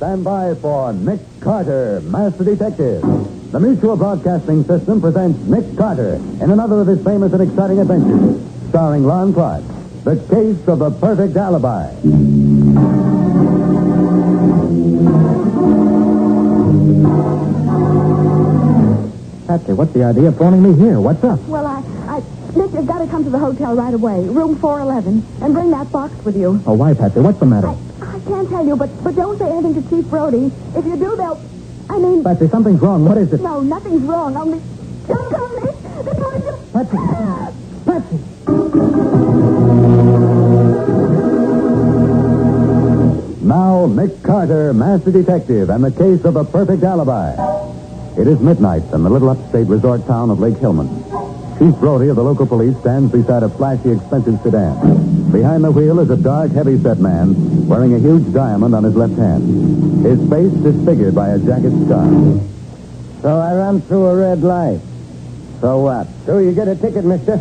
stand by for Nick Carter, Master Detective. The Mutual Broadcasting System presents Nick Carter in another of his famous and exciting adventures, starring Lon Clark, The Case of the Perfect Alibi. Patsy, what's the idea of phoning me here? What's up? Well, Nick, you've got to come to the hotel right away, room 411, and bring that box with you. Oh, why, Patsy? What's the matter? I can't tell you, but don't say anything to Chief Brody. If you do, Patsy, something's wrong. What is it? No, nothing's wrong. Only... Don't tell me. They're going to... Patsy! Patsy! Now, Nick Carter, Master Detective, and the Case of the Perfect Alibi. It is midnight in the little upstate resort town of Lake Hillman. Chief Brody of the local police stands beside a flashy, expensive sedan. Behind the wheel is a dark, heavy-set man wearing a huge diamond on his left hand. His face disfigured by a jacket scar. So I run through a red light. So what? So you get a ticket, mister.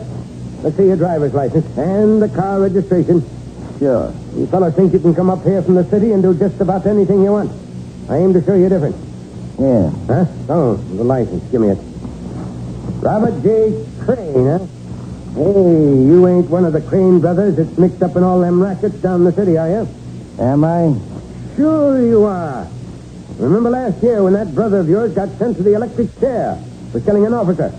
Let's see your driver's license and the car registration. Sure. You fellas think you can come up here from the city and do just about anything you want. I aim to show you different. Yeah. Huh? Oh, the license. Give me it. Robert J. Crane, huh? Hey, you ain't one of the Crane brothers that's mixed up in all them rackets down the city, are you? Am I? Sure you are. Remember last year when that brother of yours got sent to the electric chair for killing an officer?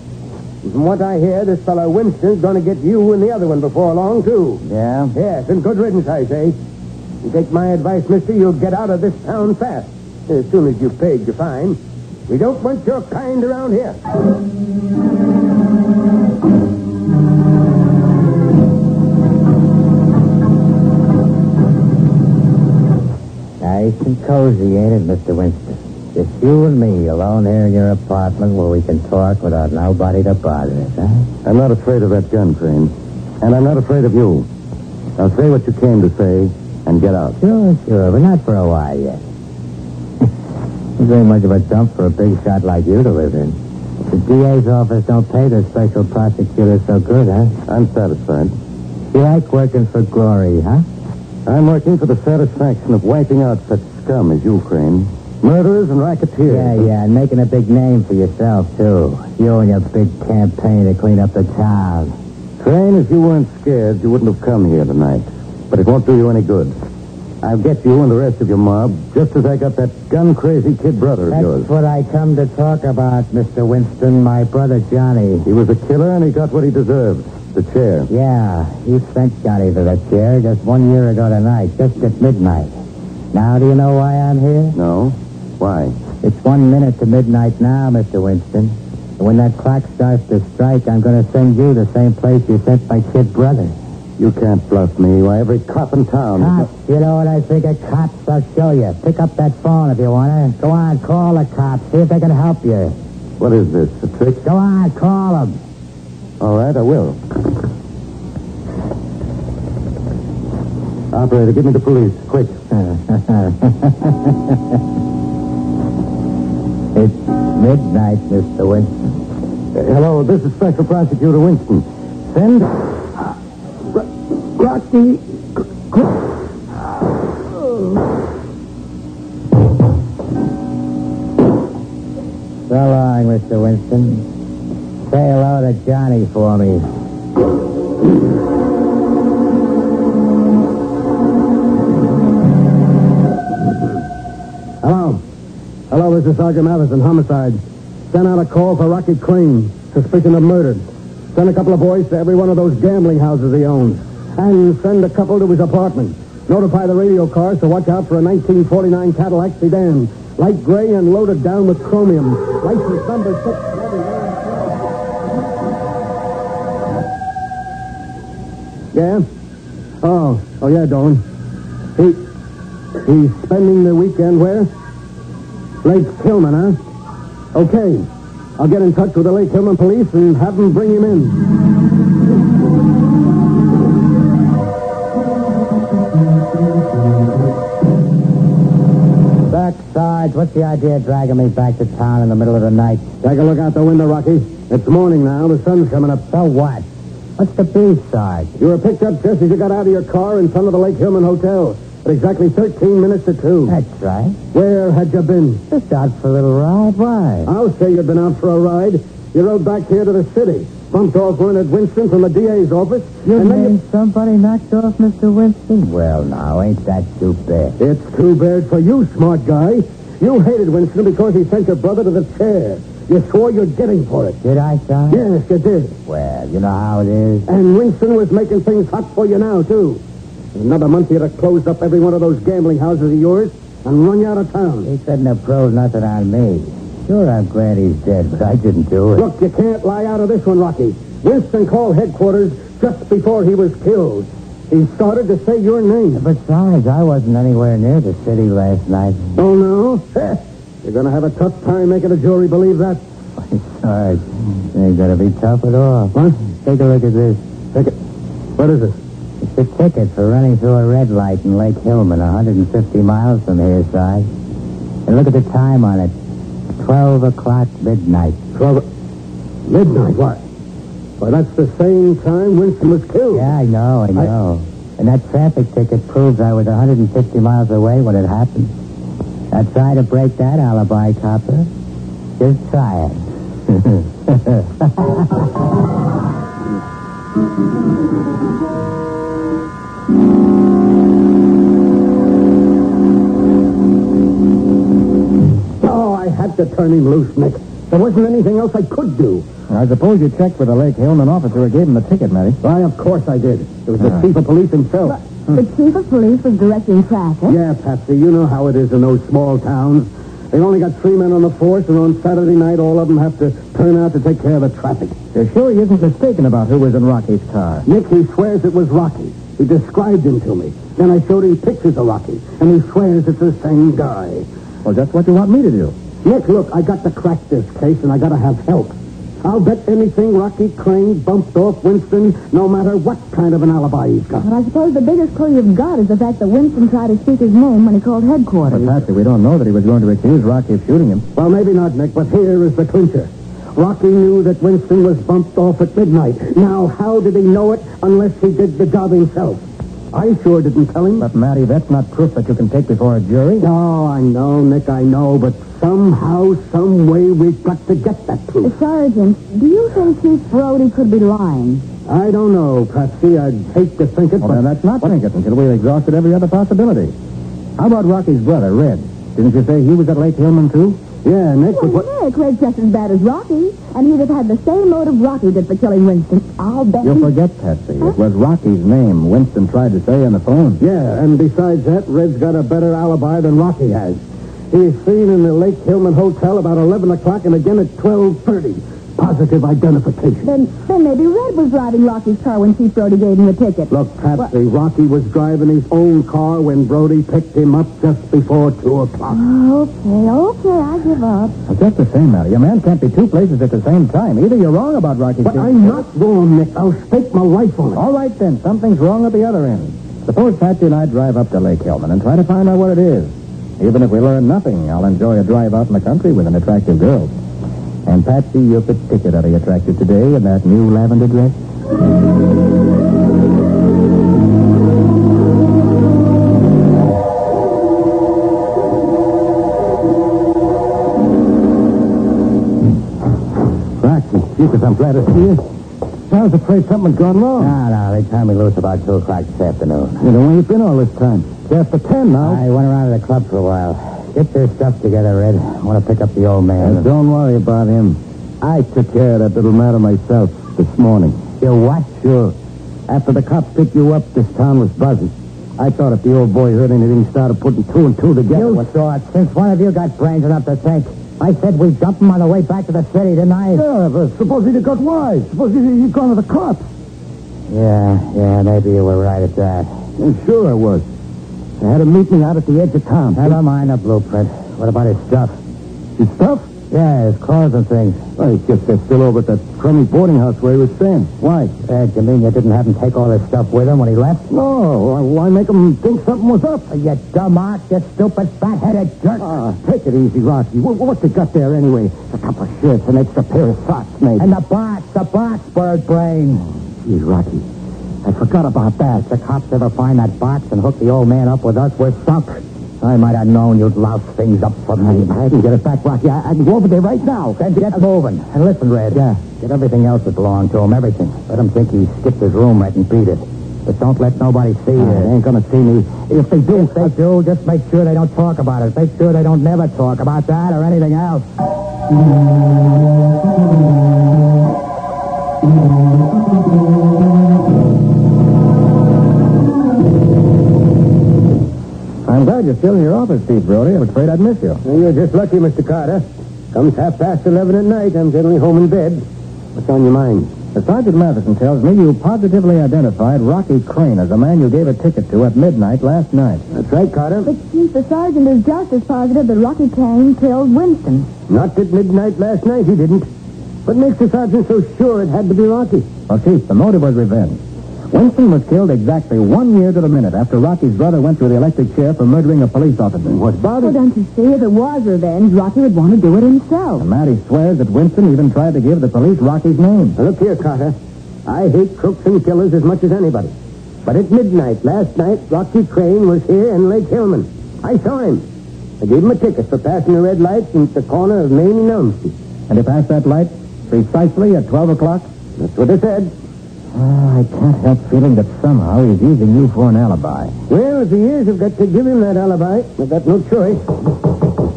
And from what I hear, this fellow Winston's going to get you and the other one before long, too. Yeah? Yes, and good riddance, I say. You take my advice, mister, you'll get out of this town fast. As soon as you've paid your fine. We don't want your kind around here. Nice and cozy, ain't it, Mr. Winston? Just you and me alone here in your apartment where we can talk without nobody to bother us, huh? I'm not afraid of that gun, Crane. And I'm not afraid of you. Now say what you came to say and get out. Sure, but not for a while yet. This ain't much of a dump for a big shot like you to live in. The DA's office don't pay the special prosecutors so good, huh? I'm satisfied. You like working for glory, huh? I'm working for the satisfaction of wiping out such scum as you, Crane. Murderers and racketeers. Yeah, and making a big name for yourself, too. You and your big campaign to clean up the town. Crane, if you weren't scared, you wouldn't have come here tonight. But it won't do you any good. I'll get you and the rest of your mob, just as I got that gun-crazy kid brother of yours. That's what I come to talk about, Mr. Winston, my brother Johnny. He was a killer, and he got what he deserved. The chair. Yeah, you sent Johnny to the chair just 1 year ago tonight, just at midnight. Now, do you know why I'm here? No? Why? It's 1 minute to midnight now, Mr. Winston. And when that clock starts to strike, I'm going to send you the same place you sent my kid brother. You can't bluff me. Why, every cop in town... Cops? You know what I think of cops? I'll show you. Pick up that phone if you want to. Go on, call the cops. See if they can help you. What is this, a trick? Go on, call them. All right, I will. Operator, give me the police, quick. It's midnight, Mr. Winston. Hello, this is Special Prosecutor Winston. Send... Rocky... So long, Mr. Winston. Say hello to Johnny for me. Hello, this is Sergeant Matheson, homicide. Send out a call for Rocky Crane, suspicion of murder. Send a couple of boys to every one of those gambling houses he owns. And send a couple to his apartment. Notify the radio cars to watch out for a 1949 Cadillac sedan. Light gray and loaded down with chromium. License number 6. Yeah? Oh, yeah, Dolan. He's spending the weekend where? Lake Hillman, huh? Okay. I'll get in touch with the Lake Hillman police and have them bring him in. Look, Sarge, what's the idea of dragging me back to town in the middle of the night? Take a look out the window, Rocky. It's morning now. The sun's coming up. So what? What's the beef, Sarge? You were picked up just as you got out of your car in front of the Lake Hillman Hotel. at exactly 13 minutes to 2. That's right. Where had you been? Just out for a little ride. Why? I'll say you'd been out for a ride. You rode back here to the city, bumped off Leonard Winston from the DA's office, You and then mean somebody knocked off Mr. Winston? Well, now, ain't that too bad? It's too bad for you, smart guy. You hated Winston because he sent your brother to the chair. You swore you'd get him for it. Did I, son? Yes, you did. Well, you know how it is. And Winston was making things hot for you now, too. In another month, he'd have closed up every one of those gambling houses of yours and run you out of town. He couldn't have proved nothing on me. Sure, I'm glad he's dead, but I didn't do it. Look, you can't lie out of this one, Rocky. Winston called headquarters just before he was killed. He started to say your name. Besides, I wasn't anywhere near the city last night. Oh, no? You're going to have a tough time making the jury believe that. Sarge, it ain't gonna be tough at all. What? Take a look at this. What is it? It's a ticket for running through a red light in Lake Hillman, 150 miles from here, Sarge. And look at the time on it. 12 o'clock midnight. 12 midnight? What? Why, that's the same time Winston was killed. Yeah, I know. And that traffic ticket proves I was 150 miles away when it happened. Now try to break that alibi, copper. Just try it. Oh, I had to turn him loose, Nick. There wasn't anything else I could do. I suppose you checked with the Lake Hillman officer who gave him the ticket, Matty. Why, of course I did. It was the chief of police himself. The chief of police was directing traffic. Yeah, Patsy, you know how it is in those small towns. They've only got 3 men on the force, and on Saturday night, all of them have to turn out to take care of the traffic. You're sure he isn't mistaken about who was in Rocky's car? Nick, he swears it was Rocky. He described him to me. Then I showed him pictures of Rocky, and he swears it's the same guy. Well, just what you want me to do. Nick, look, I got to crack this case, and I got to have help. I'll bet anything Rocky Crane bumped off Winston, no matter what kind of an alibi he's got. Well, I suppose the biggest clue you've got is the fact that Winston tried to speak his name when he called headquarters. But, Patsy, we don't know that he was going to accuse Rocky of shooting him. Well, maybe not, Nick, but here is the clincher. Rocky knew that Winston was bumped off at midnight. Now, how did he know it unless he did the job himself? I sure didn't tell him. But, Matty, that's not proof that you can take before a jury. No, I know, Nick, I know, but somehow, some way, we've got to get that proof. Sergeant, do you think Chief Brody could be lying? I don't know, Patsy. I'd hate to think it, Well, but... then let's not think it until we've exhausted every other possibility. How about Rocky's brother, Red? Didn't you say he was at Lake Hillman, too? Yeah, Nick, but what... Nick, Red's just as bad as Rocky, and he'd have had the same motive Rocky did for killing Winston. I'll bet You forget, Patsy. It was Rocky's name Winston tried to say on the phone. Yeah, and besides that, Red's got a better alibi than Rocky has. He's seen in the Lake Hillman Hotel about 11 o'clock and again at 12:30. Positive identification. Then maybe Red was driving Rocky's car when Chief Brody gave him the ticket. Look, Patsy, Rocky was driving his own car when Brody picked him up just before 2 o'clock. Okay, I give up. Well, just the same, Matty. A man can't be two places at the same time. Either you're wrong about Rocky's... But I'm not wrong, Nick. I'll stake my life on it. All right, then. Something's wrong at the other end. Suppose Patsy and I drive up to Lake Hillman and try to find out what it is. Even if we learn nothing, I'll enjoy a drive out in the country with an attractive girl. And, Patsy, you're particularly attractive today in that new lavender dress. Rocky, Jesus, I'm glad to see you. I was afraid something had gone wrong. No, they turned me loose about 2 o'clock this afternoon. You know where you've been all this time? It's after 10 now. I went around to the club for a while. Get your stuff together, Red. I want to pick up the old man. Don't worry about him. I took care of that little matter myself this morning. You what? Sure. After the cops picked you up, this town was buzzing. I thought if the old boy heard anything, he started putting 2 and 2 together. You saw it. Since one of you got brains enough to think. I said we dump him on the way back to the city, didn't I? Yeah, but suppose he'd have got wise. Suppose he'd gone to the cops. Yeah, maybe you were right at that. Yeah, sure I was. They had him meet me out at the edge of town. Never mind the blueprint. What about his stuff? His stuff? Yeah, his clothes and things. I guess they're still over at that crummy boarding house where he was staying. Why? You mean you didn't have him take all his stuff with him when he left? No, why make him think something was up? You dumb arse, you stupid fat-headed jerk. Take it easy, Rocky. What's they got there anyway? A couple of shirts, an extra pair of socks, maybe. And the box, bird brain. Gee, Rocky. I forgot about that. If the cops ever find that box and hook the old man up with us, we're sunk. I might have known you'd louse things up for me. I can get it back, Rocky. I can go over there right now. Then get moving. And listen, Red. Yeah. Get everything else that belonged to him. Everything. Let him think he skipped his room right and beat it. But don't let nobody see you. They ain't gonna see me. If they do, just make sure they don't talk about it. Make sure they don't never talk about that or anything else. I'm glad you're still in your office, Steve Brody. I'm afraid I'd miss you. Well, you're just lucky, Mr. Carter. Comes 11:30 at night. I'm generally home in bed. What's on your mind? Sergeant Matheson tells me you positively identified Rocky Crane as the man you gave a ticket to at midnight last night. That's right, Carter. But, Chief, the sergeant is just as positive that Rocky Kane killed Winston. Not at midnight last night, he didn't. What makes the sergeant so sure it had to be Rocky? Well, Chief, the motive was revenge. Winston was killed exactly 1 year to the minute after Rocky's brother went through the electric chair for murdering a police officer. What about Well, it? don't you see? If it was revenge, Rocky would want to do it himself. And Matty swears that Winston even tried to give the police Rocky's name. Now, look here, Carter. I hate crooks and killers as much as anybody. But at midnight last night, Rocky Crane was here in Lake Hillman. I saw him. I gave him a ticket for passing the red light at the corner of Main and Elm Street. And he passed that light precisely at 12 o'clock? That's what I said. I can't help feeling that somehow he's using you for an alibi. Well, if he is, I've got to give him that alibi. I've got no choice.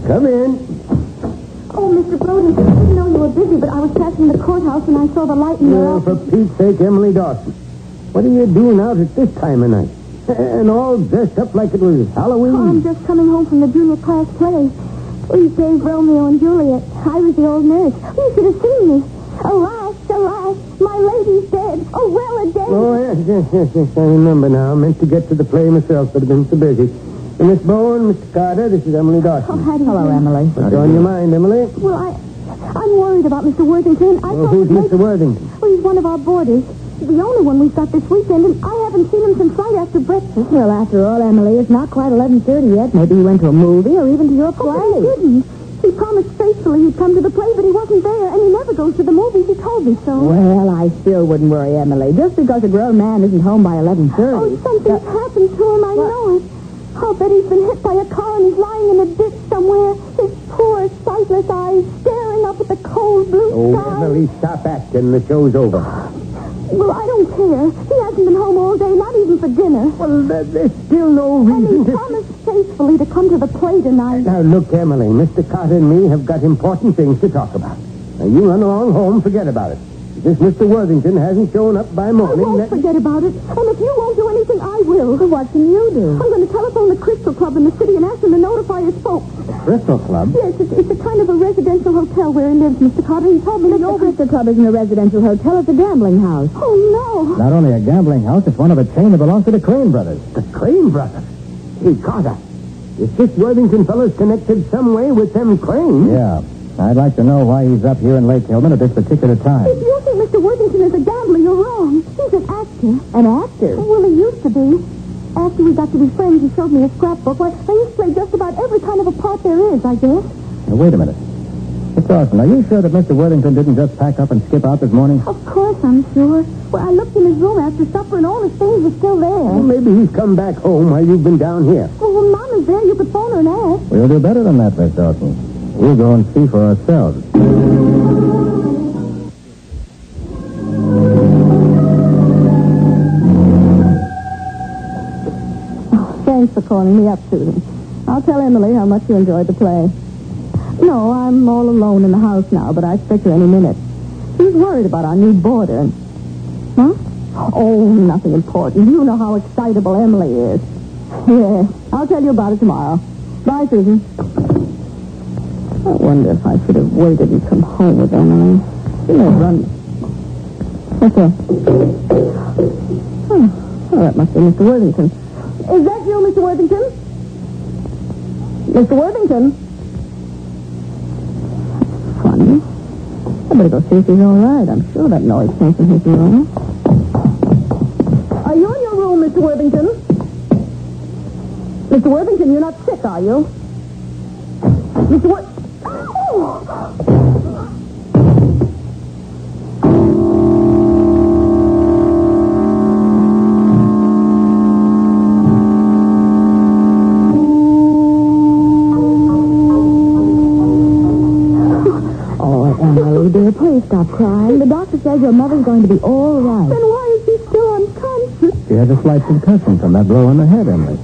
Come in. Oh, Mr. Brody, I didn't know you were busy, but I was passing the courthouse and I saw the light in your Oh, for Pete's sake, Emily Dawson. What are you doing out at this time of night? And all dressed up like it was Halloween? Oh, I'm just coming home from the junior class play. We gave Romeo and Juliet. I was the old nurse. You should have seen me. Alas, alas, my lady's dead. Oh, well a day. Oh, yes. I remember now. I meant to get to the play myself, but I've been so busy. Miss Bowen, Mr. Carter, this is Emily Dawson. Oh, how do you do? Emily. What's on your mind, Emily? Well, I'm worried about Mr. Worthington. Who's Mr. Worthington? Oh, he's one of our boarders. The only one we've got this weekend, and I haven't seen him since right after breakfast. Well, after all, Emily, it's not quite 11:30 yet. Maybe he went to a movie or even to your play. Oh, but he didn't. He promised faithfully he'd come to the play, but he wasn't there, and he never goes to the movies. He told me so. Well, I still wouldn't worry, Emily. Just because a grown man isn't home by 11:30. Oh, something's happened to him. I know it. I'll bet he's been hit by a car and he's lying in a ditch somewhere. His poor, sightless eyes staring up at the cold blue sky. Oh, Emily, stop acting. The show's over. Well, I don't care. He hasn't been home all day, not even for dinner. Well, there's still no reason And he promised faithfully to come to the play tonight. Now, look, Emily, Mr. Carter and me have got important things to talk about. Now, you run along home, forget about it. If this Mr. Worthington hasn't shown up by morning... I won't forget about it. And if you won't do anything, I will. Well, what can you do? I'm going to telephone the Crystal Club in the city and ask them to notify his folks. Bristol Club? Yes, it's a kind of a residential hotel where he lives, Mr. Carter. He told me that the Crystal Club isn't a residential hotel. It's a gambling house. Oh, no. Not only a gambling house, it's one of a chain that belongs to the Crane brothers. The Crane brothers? Hey, Carter, is this Worthington fellow's connected some way with them Cranes? Yeah. I'd like to know why he's up here in Lake Hillman at this particular time. If you think Mr. Worthington is a gambler, you're wrong. He's an actor. An actor? Well, he used to be. After we got to be friends, he showed me a scrapbook. Well, I used to play just about every kind of a part there is, I guess. Now, wait a minute. Miss Dawson, are you sure that Mr. Worthington didn't just pack up and skip out this morning? Of course, I'm sure. Well, I looked in his room after supper, and all his things were still there. Well, maybe he's come back home while you've been down here. Well, when Mama's there, you could phone her and ask. We'll do better than that, Miss Dawson. We'll go and see for ourselves. Thanks for calling me up, Susan. I'll tell Emily how much you enjoyed the play. No, I'm all alone in the house now, but I expect her any minute. She's worried about our new boarder. And... Huh? Oh, nothing important. You know how excitable Emily is. Yeah, I'll tell you about it tomorrow. Bye, Susan. I wonder if I should have waited and come home with Emily. She may run. Okay. Oh, that must be Mr. Worthington. Is that you, Mr. Worthington? Mr. Worthington? Funny. I better go see if he's all right. I'm sure that noise came from his room. Are you in your room, Mr. Worthington? Mr. Worthington, you're not sick, are you? Mr. Worthington... stop crying. The doctor says your mother's going to be all right. Then why is she still unconscious? She had a slight concussion from that blow on the head, Emily.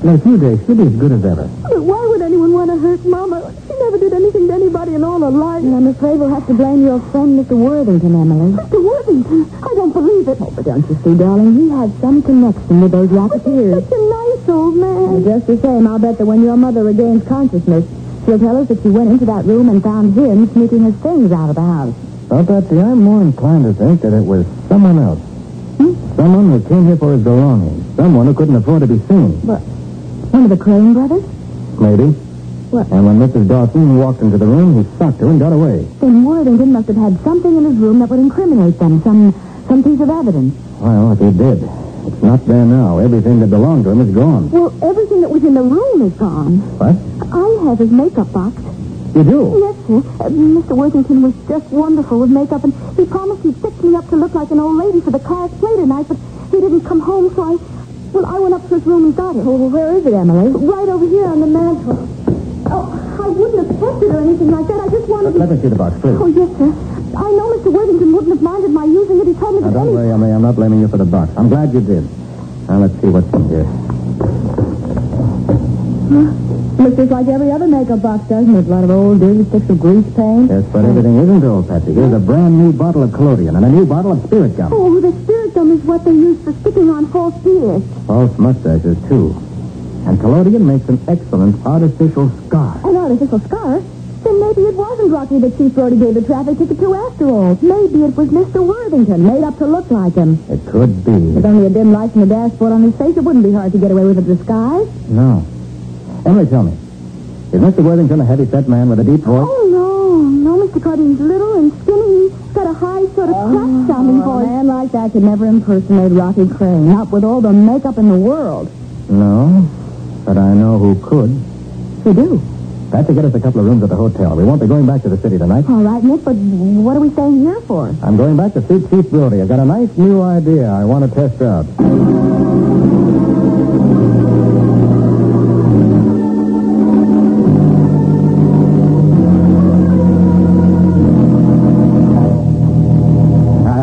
In a few days, she'll be as good as ever. But why would anyone want to hurt Mama? She never did anything to anybody in all her life. And I'm afraid we'll have to blame your friend, Mr. Worthington, Emily. Mr. Worthington? I don't believe it. Oh, but don't you see, darling, he had some connection with those racketeers. He's such a nice old man. And just the same, I'll bet that when your mother regains consciousness, she'll tell us that she went into that room and found him sneaking his things out of the house. Well, Patsy, I'm more inclined to think that it was someone else. Someone who came here for his belongings. Someone who couldn't afford to be seen. But one of the Crane brothers? Maybe. What? And when Mrs. Dawson walked into the room, he socked her and got away. Then Worthington must have had something in his room that would incriminate them. Some piece of evidence. Well, if he did, it's not there now. Everything that belonged to him is gone. Well, everything that was in the room is gone. What? I have his makeup box. You do? Yes, sir. Mr. Worthington was just wonderful with makeup, and he promised he'd fix me up to look like an old lady for the class play tonight, but he didn't come home, so I went up to his room and got it. Well, where is it, Emily? Right over here on the mantel. Oh, I wouldn't have kept it or anything like that. I just wanted to... Let me see the box, please. Oh, yes, sir. I know Mr. Worthington wouldn't have minded my using it. He told me Now, that don't worry, Emily. I'm not blaming you for the box. I'm glad you did. Now, let's see what's in here. Looks just like every other makeup box, doesn't it? A lot of old dirty sticks of grease paint. Yes, but everything isn't old, Patsy. Here's a brand new bottle of collodion and a new bottle of spirit gum. Oh, the spirit gum is what they use for sticking on false beards. False mustaches, too. And collodion makes an excellent artificial scar. An artificial scar? Then maybe it wasn't Rocky that Chief Brody gave the traffic ticket to after all. Maybe it was Mr. Worthington, made up to look like him. It could be. With only a dim light from the dashboard on his face, it wouldn't be hard to get away with a disguise. No. Emily, tell me. Is Mr. Worthington a heavy-set man with a deep voice? Oh, no, Mr. Cuddy's little and skinny. He's got a high sort of crack-sounding voice. A man like that could never impersonate Rocky Crane, not with all the makeup in the world. No, but I know who could. You do? Patsy, get us a couple of rooms at the hotel. We won't be going back to the city tonight. All right, Nick, but what are we staying here for? I'm going back to see Chief Brody. I've got a nice new idea I want to test out.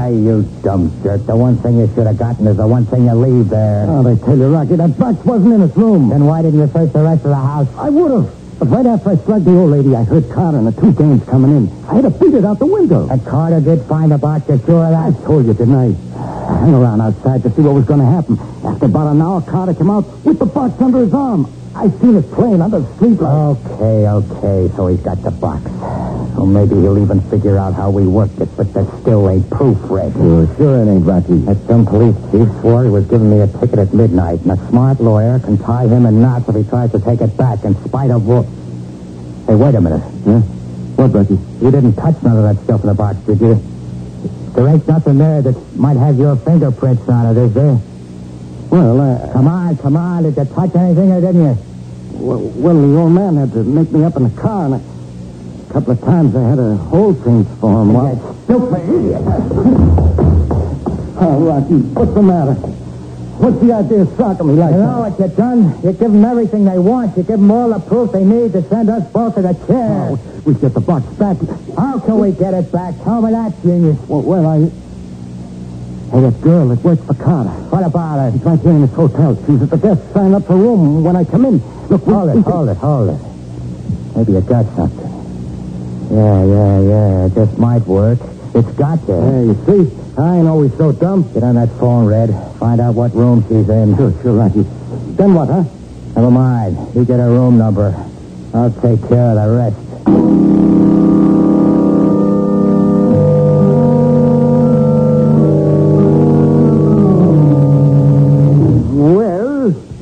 You dumb jerk. The one thing you should have gotten is the one thing you leave there. Oh, they tell you, Rocky, that box wasn't in its room. Then why didn't you search the rest of the house? I would have. But right after I slugged the old lady, I heard Carter and the two Kanes coming in. I had to beat it out the window. And Carter did find the box, you're sure of that? I told you, didn't I? I hung around outside to see what was going to happen. After about an hour, Carter came out with the box under his arm. I seen it plain under the streetlight. Okay, so he's got the box. So maybe he'll even figure out how we worked it, but that still ain't proof, Red. Sure it ain't, Rocky. That some police chief swore he was giving me a ticket at midnight, and a smart lawyer can tie him in knots if he tries to take it back in spite of... Hey, wait a minute. Yeah? What, Rocky? You didn't touch none of that stuff in the box, did you? There ain't nothing there that might have your fingerprints on it, is there? Well, Come on. Did you touch anything or didn't you? Well, the old man had to make me up in the car, and a couple of times I had to hold things for him. That stupid idiot. Oh, Rocky, what's the matter? What's the idea of socking me like You that? know what you've done? You give them everything they want. You give them all the proof they need to send us both to the chair. Oh, we get the box back. How can we get it back? Tell me that, genius. Hey, that girl that works for Carter. What about her? She's right here in this hotel. She was at the desk signing up for a room when I come in. Look, Hold it. Maybe you got something. Yeah. It just might work. It's got to. Hey, you see? I ain't always so dumb. Get on that phone, Red. Find out what room she's in. Sure, Rocky. Then what, huh? Never mind. You get her room number. I'll take care of the rest.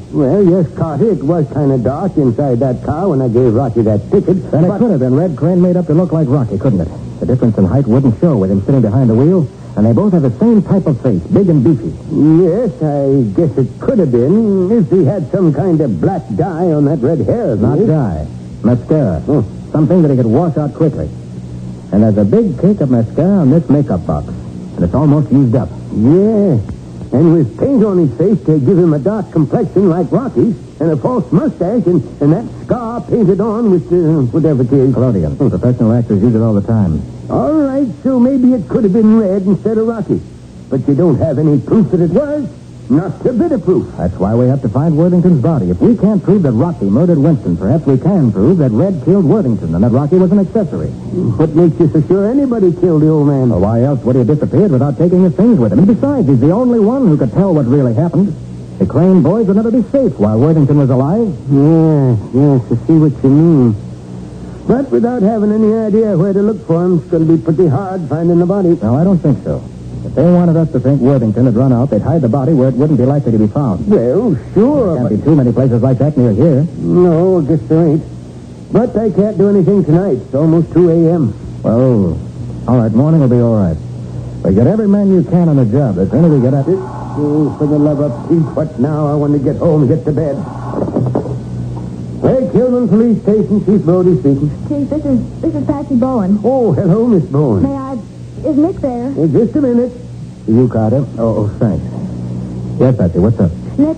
Well, yes, Carter, it was kind of dark inside that car when I gave Rocky that ticket. Then it could have been Red Crane made up to look like Rocky, couldn't it? The difference in height wouldn't show with him sitting behind the wheel, and they both have the same type of face, big and beefy. Yes, I guess it could have been if he had some kind of black dye on that red hair. Not dye. Mascara. Something that he could wash out quickly. And there's a big cake of mascara on this makeup box, and it's almost used up. Yeah. And with paint on his face to give him a dark complexion like Rocky's, and a false mustache, and that scar painted on with whatever it is. Collodion. Professional actors use it all the time. All right. right, so maybe it could have been Red instead of Rocky. But you don't have any proof that it was. Not a bit of proof. That's why we have to find Worthington's body. If we can't prove that Rocky murdered Winston, perhaps we can prove that Red killed Worthington and that Rocky was an accessory. What makes you so sure anybody killed the old man? Well, why else would he have disappeared without taking his things with him? And besides, he's the only one who could tell what really happened. The Crane boys would never be safe while Worthington was alive. Yes, I see what you mean. But without having any idea where to look for him, it's going to be pretty hard finding the body. No, I don't think so. If they wanted us to think Worthington had run out, they'd hide the body where it wouldn't be likely to be found. Well, sure. There can't be too many places like that near here. No, I guess there ain't. But I can't do anything tonight. It's almost 2 a.m. Well, all right, morning will be all right. But get every man you can on the job. The sooner we get at it. Oh, for the love of Pete, what now? I want to get home and get to bed. Lake Hillman Police Station, Chief Brody speaking. Chief, this is Patsy Bowen. Oh, hello, Miss Bowen. Is Nick there? Just a minute. You, Carter? Oh, thanks. Yes, Patsy, what's up? Nick,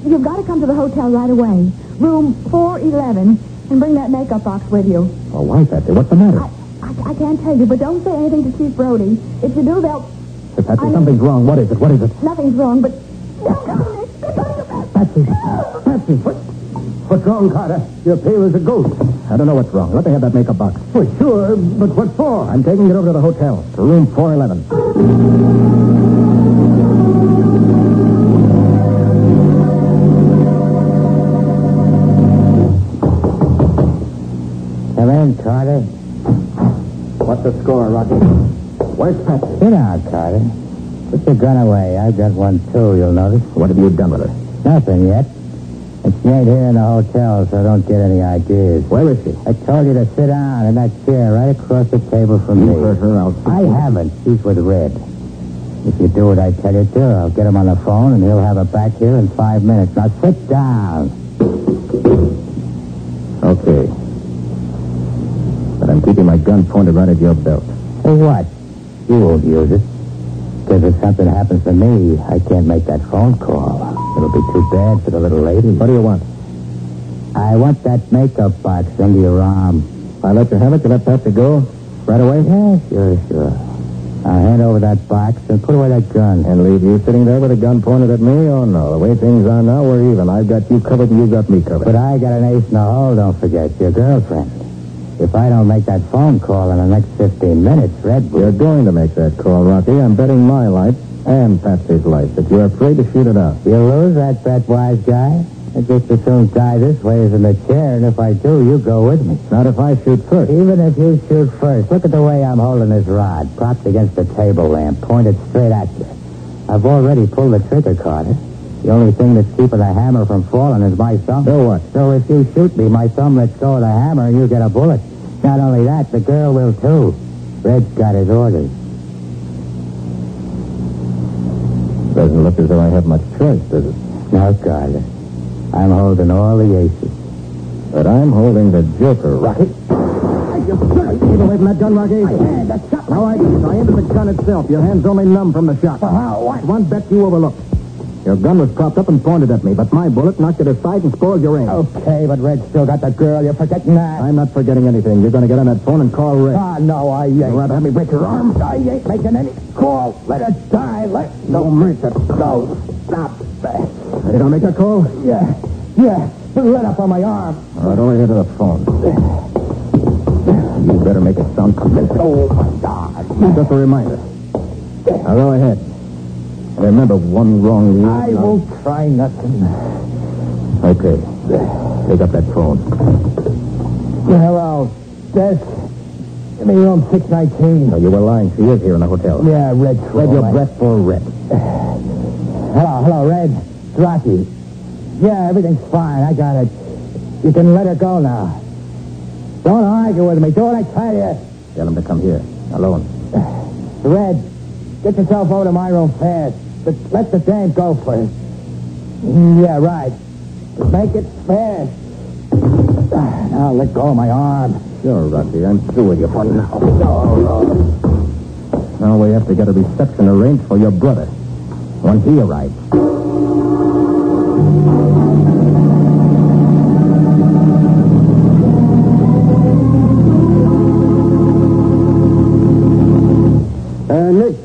you've got to come to the hotel right away. Room 411, and bring that makeup box with you. Oh, why, Patsy? What's the matter? I can't tell you, but don't say anything to Chief Brody. If you do, they'll... Hey, Patsy, something's wrong. What is it? What is it? Nothing's wrong, but... No, Nick, they're going to... Patsy, What's wrong, Carter? You're pale as a ghost. I don't know what's wrong. Let me have that makeup box. For sure, but what for? I'm taking it over to the hotel, to room 411. Come in, Carter. What's the score, Rocky? Where's Patsy? Sit down, Carter. Put your gun away. I've got one, too, you'll notice. What have you done with her? Nothing yet. And she ain't here in the hotel, so don't get any ideas. Where is she? I told you to sit down in that chair right across the table from me. You heard her out. I haven't. She's with Red. If you do what I tell you to, I'll get him on the phone, and he'll have her back here in 5 minutes. Now, sit down. Okay. But I'm keeping my gun pointed right at your belt. For what? You won't use it. Because if something happens to me, I can't make that phone call. It'll be too bad for the little lady. What do you want? I want that makeup box under your arm. If I let you have it, you let Patsy go? Right away? Yeah, sure. Now hand over that box and put away that gun. And leave you sitting there with a gun pointed at me? Oh, no. The way things are now, we're even. I've got you covered and you got me covered. But I got an ace in the hole, don't forget. Your girlfriend. If I don't make that phone call in the next 15 minutes, Red will... You're going to make that call, Rocky. I'm betting my life and Patsy's life that you're afraid to shoot it out. You'll lose that bet, wise guy. I just as soon die this way as in the chair, and if I do, you go with me. Not if I shoot first. Even if you shoot first, look at the way I'm holding this rod, propped against the table lamp, pointed straight at you. I've already pulled the trigger, Carter. The only thing that's keeping the hammer from falling is my thumb. So what? So if you shoot me, my thumb lets go of the hammer and you get a bullet. Not only that, the girl will too. Red's got his orders. Doesn't look as though I have much choice, does it? No, Carter. I'm holding all the aces. But I'm holding the joker, Rocky. Keep away from that gun, Rocky. That's shot. Now I aimed at the gun itself. Your hand's only numb from the shot. What? One bet you overlooked. Your gun was propped up and pointed at me, but my bullet knocked it aside and spoiled your aim. Okay, but Red's still got the girl. You're forgetting that. I'm not forgetting anything. You're going to get on that phone and call Red. Ah, no, I ain't. You'd rather have me break your arm? I ain't making any call. Let her die. No mercy. No, stop. You don't make that call? Yeah. Let up on my arm. All right, over here to the phone. You better make it sound convincing. Oh, my God. Just a reminder. Now go ahead. And remember, one wrong move. I won't try nothing. Okay. Take up that phone. Hello. Des. Give me room 619. No, you were lying. She is here in the hotel. Yeah, Red. Spread your breath for Red. Hello, Red. It's Rocky. Yeah, everything's fine. I got it. You can let her go now. Don't argue with me. Do what I tell you. Tell him to come here. Alone. Red, get yourself over to my room fast. But let the dame go first. Yeah, right. But make it fast. Now let go of my arm. Sure, Rocky. I'm through with you for now. Now we have to get a reception arranged for your brother. When he arrives.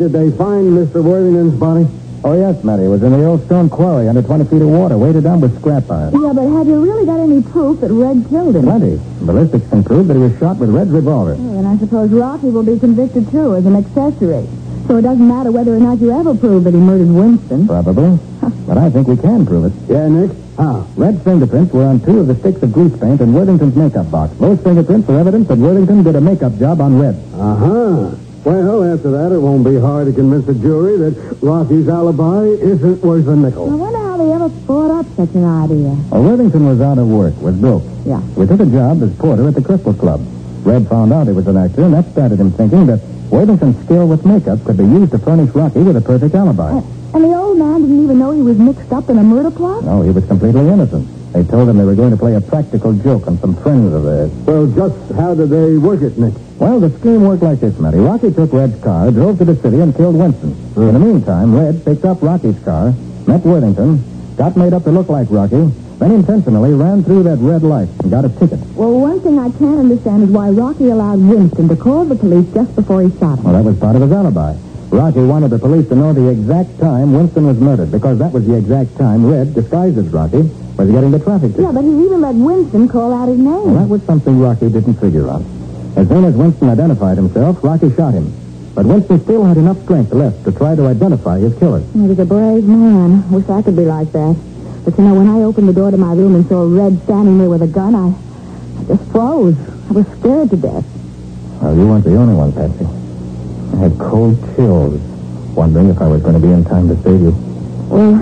did they find Mr. Worthington's body? Oh, yes, Matty. It was in the old stone quarry under 20 feet of water, weighted down with scrap iron. Yeah, but have you really got any proof that Red killed him? Plenty. Ballistics can prove that he was shot with Red's revolver. Oh, and I suppose Rocky will be convicted, too, as an accessory. So it doesn't matter whether or not you ever prove that he murdered Winston. Probably. But I think we can prove it. Yeah, Nick? How? Red's fingerprints were on 2 of the sticks of grease paint in Worthington's makeup box. Those fingerprints are evidence that Worthington did a makeup job on Red. Uh-huh. Well, after that, it won't be hard to convince the jury that Rocky's alibi isn't worth a nickel. I wonder how they ever thought up such an idea. Well, Worthington was out of work, was broke. Yeah. We took a job as porter at the Crystal Club. Red found out he was an actor, and that started him thinking that Worthington's skill with makeup could be used to furnish Rocky with a perfect alibi. And the old man didn't even know he was mixed up in a murder plot? No, he was completely innocent. They told him they were going to play a practical joke on some friends of theirs. Well, just how did they work it, Nick? Well, the scheme worked like this, Matty. Rocky took Red's car, drove to the city, and killed Winston. In the meantime, Red picked up Rocky's car, met Worthington, got made up to look like Rocky, then intentionally ran through that red light and got a ticket. Well, one thing I can't understand is why Rocky allowed Winston to call the police just before he shot him. Well, that was part of his alibi. Rocky wanted the police to know the exact time Winston was murdered, because that was the exact time Red, disguised as Rocky, was getting the traffic ticket. Yeah, but he even let Winston call out his name. Well, that was something Rocky didn't figure out. As soon as Winston identified himself, Rocky shot him. But Winston still had enough strength left to try to identify his killer. He was a brave man. Wish I could be like that. But, you know, when I opened the door to my room and saw Red standing there with a gun, I just froze. I was scared to death. Well, you weren't the only one, Patsy. I had cold chills, wondering if I was going to be in time to save you. Well,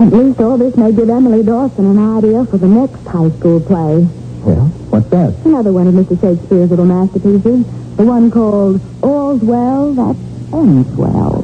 at least all this may give Emily Dawson an idea for the next high school play. Yeah? What's that? Another one of Mr. Shakespeare's little masterpieces. The one called All's Well That Ends Well.